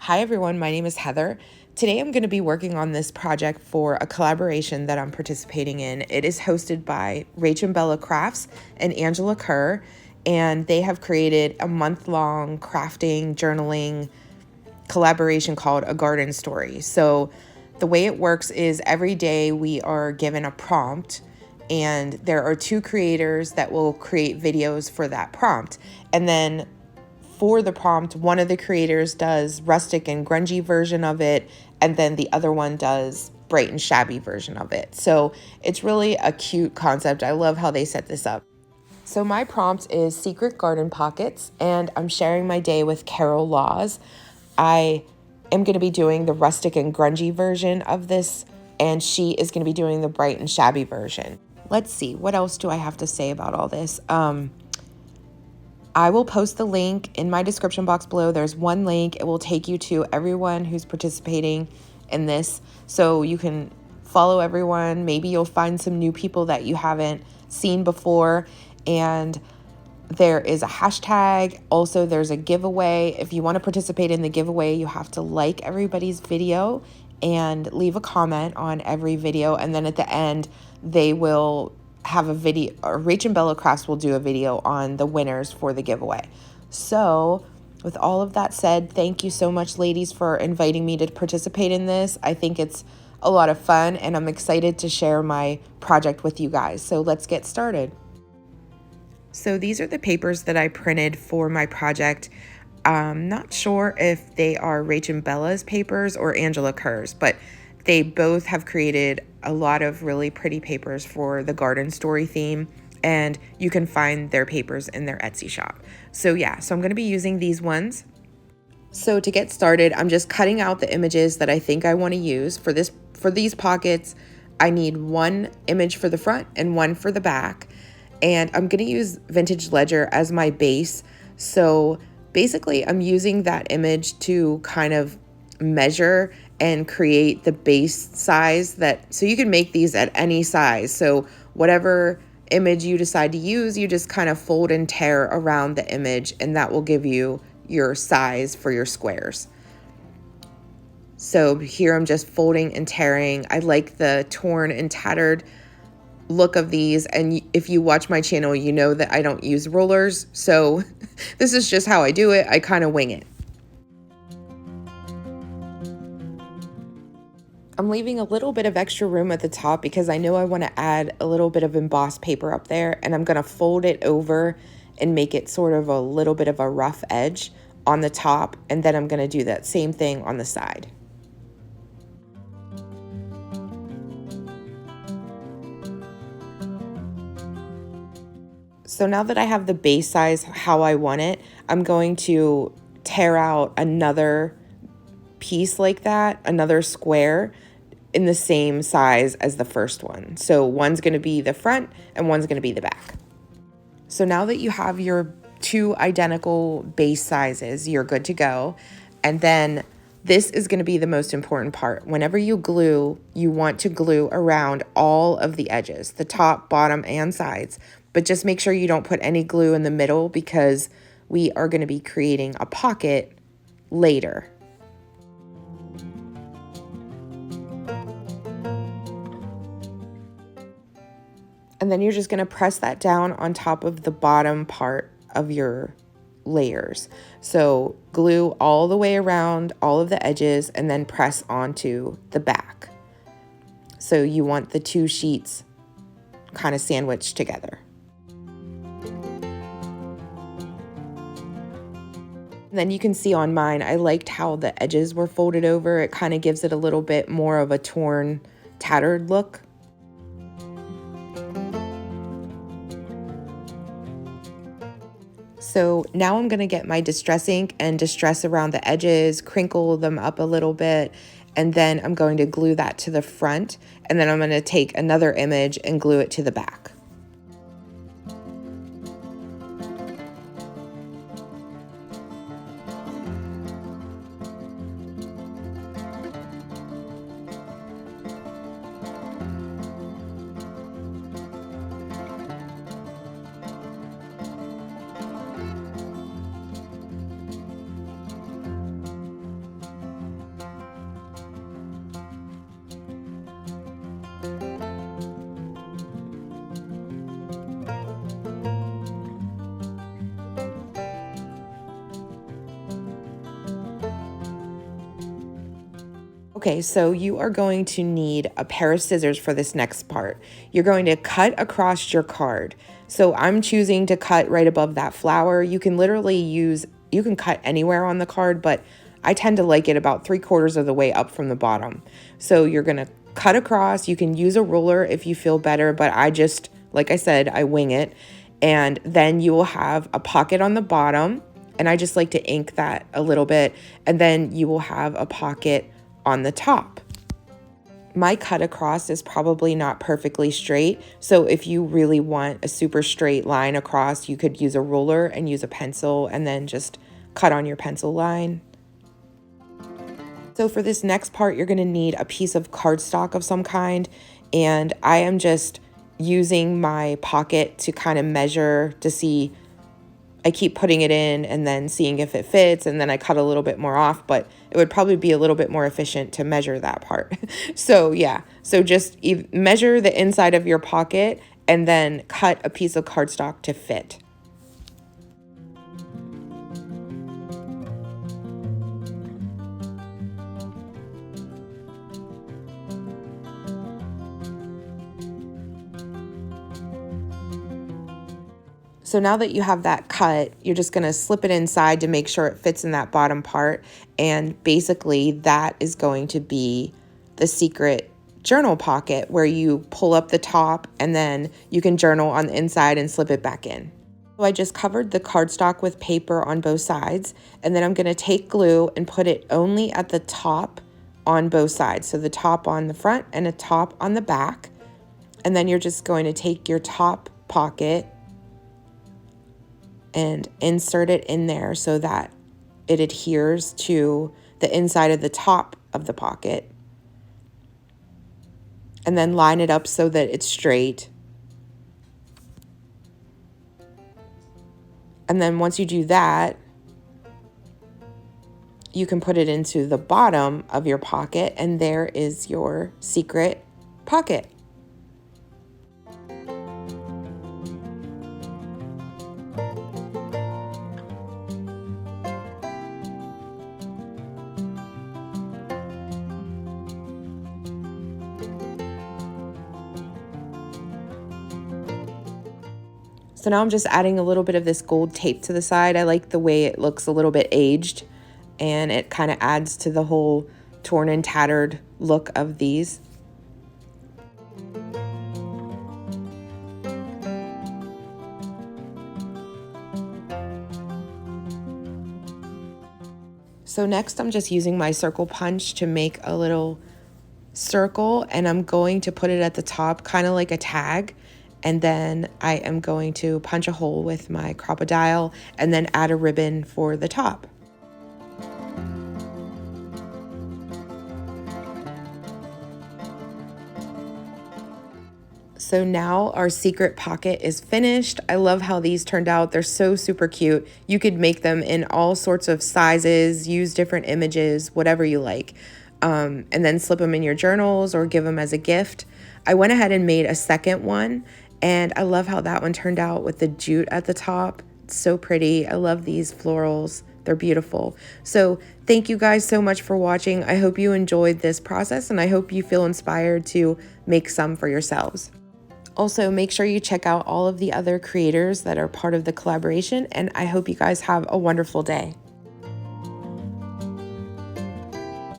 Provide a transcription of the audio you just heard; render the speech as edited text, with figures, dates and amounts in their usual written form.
Hi everyone, my name is Heather. Today I'm going to be working on this project for a collaboration that I'm participating in. It is hosted by Ruby&Pearlxo and Angela Kerr, and they have created a month-long crafting, journaling collaboration called A Garden Story. So the way it works is every day we are given a prompt, and there are two creators that will create videos for that prompt. And then for the prompt, one of the creators does rustic and grungy version of it, and then the other one does bright and shabby version of it. So it's really a cute concept. I love how they set this up. So my prompt is secret garden pockets, and I'm sharing my day with Carol Laws. I am going to be doing the rustic and grungy version of this, and she is going to be doing the bright and shabby version. Let's see, what else do I have to say about all this? I will post the link in my description box below. There's one link. It will take you to everyone who's participating in this. So you can follow everyone. Maybe you'll find some new people that you haven't seen before. And there is a hashtag. Also, there's a giveaway. If you want to participate in the giveaway, you have to like everybody's video and leave a comment on every video. And then at the end, they will have a video, or Ruby&Pearlxo will do a video on the winners for the giveaway. So with all of that said, thank you so much, ladies, for inviting me to participate in this. I think it's a lot of fun, and I'm excited to share my project with you guys. So let's get started. So these are the papers that I printed for my project. I'm not sure if they are Ruby&Pearlxo's papers or Angela Kerr's, but they both have created a lot of really pretty papers for the garden story theme, and you can find their papers in their Etsy shop. So yeah, so I'm going to be using these ones. So to get started, I'm just cutting out the images that I think I want to use for this. For these pockets, I need one image for the front and one for the back, and I'm going to use Vintage Ledger as my base. So basically, I'm using that image to kind of measure and create the base size so you can make these at any size. So whatever image you decide to use, you just kind of fold and tear around the image, and that will give you your size for your squares. So here I'm just folding and tearing. I like the torn and tattered look of these, and if you watch my channel, you know that I don't use rollers, so this is just how I do it. I kind of wing it. I'm leaving a little bit of extra room at the top because I know I want to add a little bit of embossed paper up there, and I'm going to fold it over and make it sort of a little bit of a rough edge on the top, and then I'm going to do that same thing on the side. So now that I have the base size how I want it, I'm going to tear out another piece like that, another square in the same size as the first one. So one's going to be the front and one's going to be the back. So now that you have your two identical base sizes, you're good to go. And then this is going to be the most important part. Whenever you glue, you want to glue around all of the edges, the top, bottom, and sides. But just make sure you don't put any glue in the middle because we are going to be creating a pocket later. And then you're just going to press that down on top of the bottom part of your layers. So glue all the way around all of the edges and then press onto the back. So you want the two sheets kind of sandwiched together. And then you can see on mine, I liked how the edges were folded over. It kind of gives it a little bit more of a torn, tattered look. So now I'm going to get my distress ink and distress around the edges, crinkle them up a little bit, and then I'm going to glue that to the front, and then I'm going to take another image and glue it to the back. Okay, so you are going to need a pair of scissors for this next part. You're going to cut across your card. So I'm choosing to cut right above that flower. You can literally you can cut anywhere on the card, but I tend to like it about 3/4 of the way up from the bottom. So you're gonna cut across. You can use a ruler if you feel better, but I just, like I said, I wing it. And then you will have a pocket on the bottom, and I just like to ink that a little bit. And then you will have a pocket on the top. My cut across is probably not perfectly straight, so if you really want a super straight line across, you could use a ruler and use a pencil and then just cut on your pencil line. So for this next part, you're going to need a piece of cardstock of some kind, and I am just using my pocket to kind of measure to see. I keep putting it in and then seeing if it fits, and then I cut a little bit more off, but it would probably be a little bit more efficient to measure that part. So yeah, so just measure the inside of your pocket and then cut a piece of cardstock to fit. So now that you have that cut, you're just going to slip it inside to make sure it fits in that bottom part. And basically that is going to be the secret journal pocket where you pull up the top and then you can journal on the inside and slip it back in. So I just covered the cardstock with paper on both sides, and then I'm going to take glue and put it only at the top on both sides. So the top on the front and a top on the back. And then you're just going to take your top pocket and insert it in there so that it adheres to the inside of the top of the pocket. And then line it up so that it's straight. And then once you do that, you can put it into the bottom of your pocket, and there is your secret pocket. So now I'm just adding a little bit of this gold tape to the side. I like the way it looks a little bit aged, and it kind of adds to the whole torn and tattered look of these. So next I'm just using my circle punch to make a little circle, and I'm going to put it at the top, kind of like a tag. And then I am going to punch a hole with my crocodile and then add a ribbon for the top. So now our secret pocket is finished. I love how these turned out. They're so super cute. You could make them in all sorts of sizes, use different images, whatever you like. And then slip them in your journals or give them as a gift. I went ahead and made a second one, and I love how that one turned out with the jute at the top. It's so pretty. I love these florals. They're beautiful. So thank you guys so much for watching. I hope you enjoyed this process, and I hope you feel inspired to make some for yourselves. Also, make sure you check out all of the other creators that are part of the collaboration, and I hope you guys have a wonderful day.